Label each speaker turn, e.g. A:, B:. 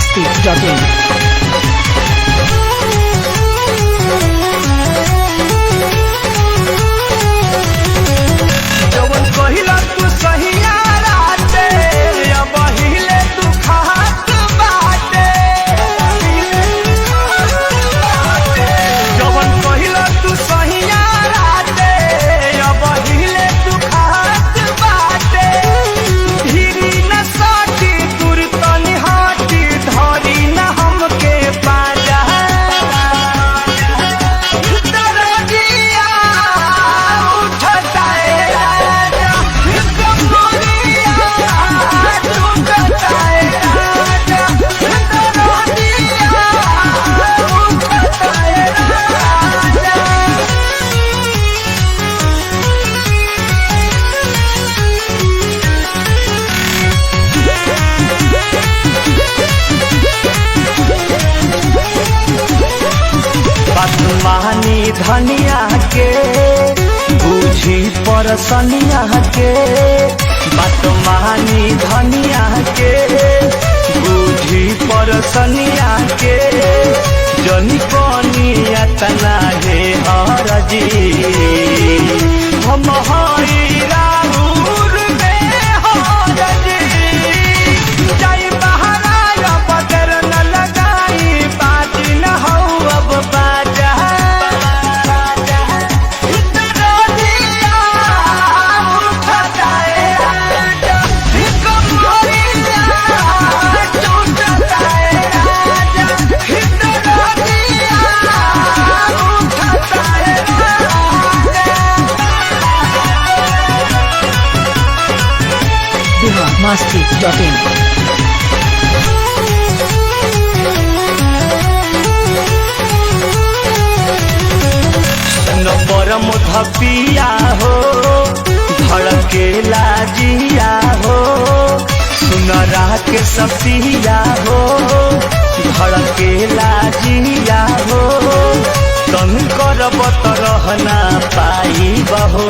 A: biharmasti.in
B: जवन कहिला तू सहिया राते अब हिले तू खात बाटे जवन कहिला तू सहिया राते अब हिले तू खात बाटे धीरी न साटी दूर तनी हाटी धरी न हमके पाजा दरदिया उठता बदमानी धनिया के बूझी परसनिया के बदमानी धनिया के बूझी परसनिया के जनी कनिया तना हे हरजी हम हई राउर में हरजी जाई बहाना बदर न लगाई बाजी न हो अब बाजा दरदिया उठता है राजा कमरिया टूटता है राजा दरदिया उठता है
A: biharmasti.in
B: परम धपिया हो धड़केला जिया हो सुनरा के सपिया हो धड़केला जिया हो तन करब त रहना पाई बहो